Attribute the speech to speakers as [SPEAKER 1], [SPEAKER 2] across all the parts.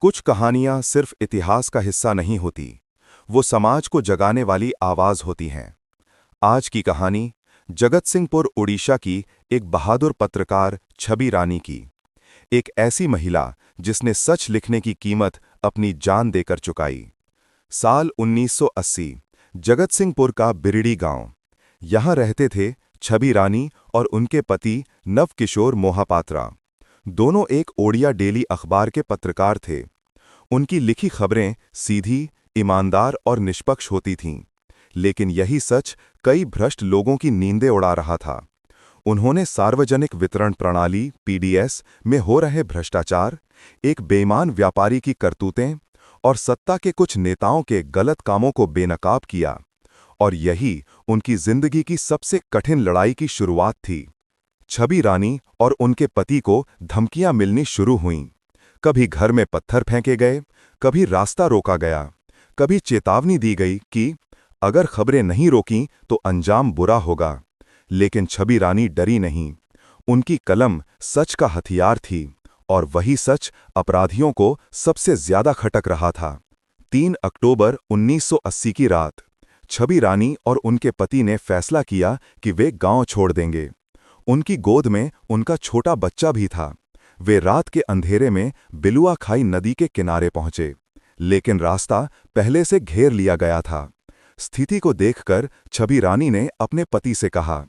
[SPEAKER 1] कुछ कहानियां सिर्फ इतिहास का हिस्सा नहीं होती, वो समाज को जगाने वाली आवाज होती हैं। आज की कहानी जगत सिंहपुर उड़ीसा की एक बहादुर पत्रकार छवि रानी की। एक ऐसी महिला जिसने सच लिखने की कीमत अपनी जान देकर चुकाई। साल 1980, जगत सिंहपुर का बिरड़ी गांव। यहां रहते थे छवि रानी और उनके पति नवकिशोर मोहापात्रा। दोनों एक ओडिया डेली अखबार के पत्रकार थे। उनकी लिखी खबरें सीधी, ईमानदार और निष्पक्ष होती थीं, लेकिन यही सच कई भ्रष्ट लोगों की नींदें उड़ा रहा था। उन्होंने सार्वजनिक वितरण प्रणाली (पीडीएस) में हो रहे भ्रष्टाचार, एक बेईमान व्यापारी की करतूतें और सत्ता के कुछ नेताओं के गलत कामों को बेनकाब किया, और यही उनकी जिंदगी की सबसे कठिन लड़ाई की शुरुआत थी। छवि रानी और उनके पति को धमकियां मिलनी शुरू हुईं। कभी घर में पत्थर फेंके गए, कभी रास्ता रोका गया, कभी चेतावनी दी गई कि अगर खबरें नहीं रोकीं तो अंजाम बुरा होगा। लेकिन छवि रानी डरी नहीं। उनकी कलम सच का हथियार थी, और वही सच अपराधियों को सबसे ज्यादा खटक रहा था। 3 अक्टूबर 1980 की रात, छवि रानी और उनके पति ने फैसला किया कि वे गांव छोड़ देंगे। उनकी गोद में उनका छोटा बच्चा भी था। वे रात के अंधेरे में बिलुआ खाई नदी के किनारे पहुंचे, लेकिन रास्ता पहले से घेर लिया गया था। स्थिति को देखकर छवि रानी ने अपने पति से कहा,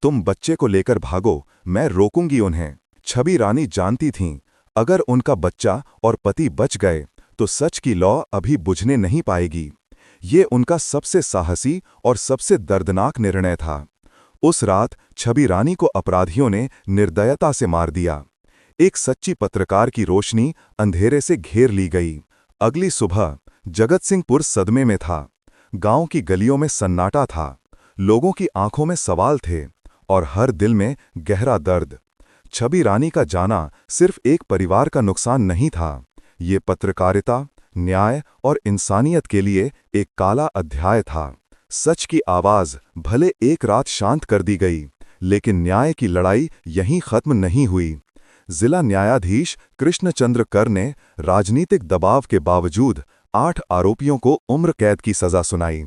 [SPEAKER 1] तुम बच्चे को लेकर भागो, मैं रोकूंगी उन्हें। छवि रानी जानती थीं, अगर उनका बच्चा और पति बच गए तो सच की लौ अभी बुझने नहीं पाएगी। ये उनका सबसे साहसी और सबसे दर्दनाक निर्णय था। उस रात छवि रानी को अपराधियों ने निर्दयता से मार दिया। एक सच्ची पत्रकार की रोशनी अंधेरे से घेर ली गई। अगली सुबह जगत सिंहपुर सदमे में था। गांव की गलियों में सन्नाटा था, लोगों की आंखों में सवाल थे और हर दिल में गहरा दर्द। छवि रानी का जाना सिर्फ एक परिवार का नुकसान नहीं था, ये पत्रकारिता, न्याय और इंसानियत के लिए एक काला अध्याय था। सच की आवाज भले एक रात शांत कर दी गई, लेकिन न्याय की लड़ाई यहीं खत्म नहीं हुई। जिला न्यायाधीश कृष्णचंद्र कर ने राजनीतिक दबाव के बावजूद 8 आरोपियों को उम्र कैद की सजा सुनाई,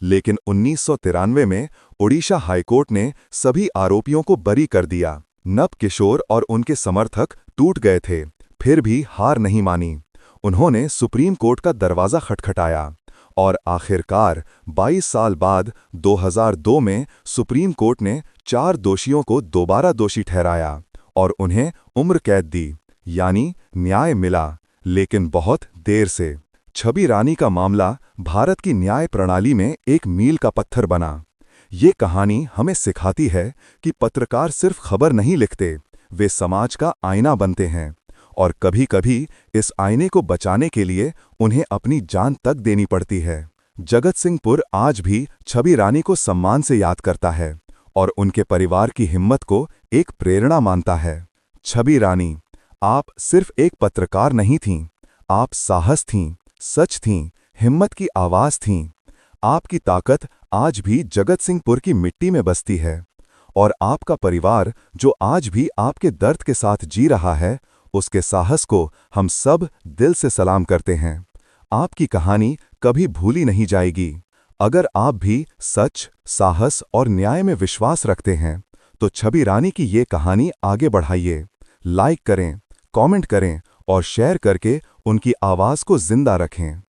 [SPEAKER 1] लेकिन 1993 में ओडिशा हाईकोर्ट ने सभी आरोपियों को बरी कर दिया। नवकिशोर और उनके समर्थक टूट गए थे, फिर भी हार नहीं मानी। उन्होंने सुप्रीम कोर्ट का दरवाजा खटखटाया, और आखिरकार 22 साल बाद 2002 में सुप्रीम कोर्ट ने 4 दोषियों को दोबारा दोषी ठहराया और उन्हें उम्र कैद दी। यानी न्याय मिला, लेकिन बहुत देर से। छवि रानी का मामला भारत की न्याय प्रणाली में एक मील का पत्थर बना। ये कहानी हमें सिखाती है कि पत्रकार सिर्फ खबर नहीं लिखते, वे समाज का आईना बनते हैं, और कभी-कभी इस आईने को बचाने के लिए उन्हें अपनी जान तक देनी पड़ती है। जगत सिंहपुर आज भी छवि रानी को सम्मान से याद करता है और उनके परिवार की हिम्मत को एक प्रेरणा मानता है। छवि रानी, आप सिर्फ एक पत्रकार नहीं थीं, आप साहस थीं, सच थीं, हिम्मत की आवाज थीं। आपकी ताकत आज भी जगत सिंहपुर की मिट्टी में बसती है, और आपका परिवार जो आज भी आपके दर्द के साथ जी रहा है, उसके साहस को हम सब दिल से सलाम करते हैं। आपकी कहानी कभी भूली नहीं जाएगी। अगर आप भी सच, साहस और न्याय में विश्वास रखते हैं, तो छवि रानी की ये कहानी आगे बढ़ाइए। लाइक करें, कमेंट करें और शेयर करके उनकी आवाज को जिंदा रखें।